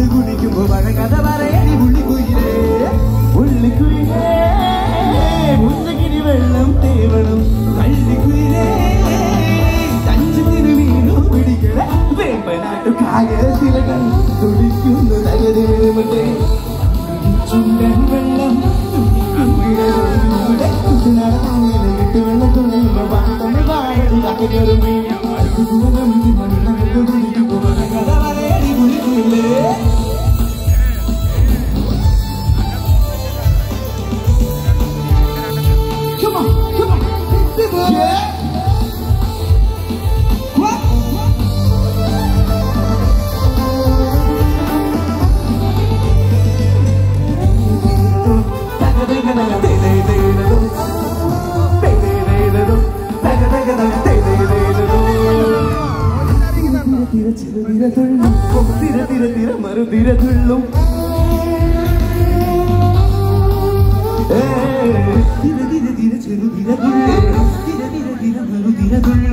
കുടിക്കുമ്പോ കഥ പറയണി ഉള്ളിക്കുയിലേ ഉള്ളിക്കുയിലേ മുന്നകിരി വെള്ളം തേവണം കള്ളിക്കുയിലേ തഞ്ചത്തിന് വീണു പിടിക്കണ വേമ്പനാട്ടു കായത്തിലകൾ തുടിക്കുന്നു തകരുമട്ടെ ചുണ്ടൻ വെള്ളം വിട്ട് വെള്ളം തുണിയുമ്പോ വാട്ടന് വാഴി കയറുമ്പോ കഥ പറയണി ഉള്ളിക്കുയിലേ മറുതിരതുള്ളും ചെറുതിരതുള്ളേ മറുതിരതുള്ളേ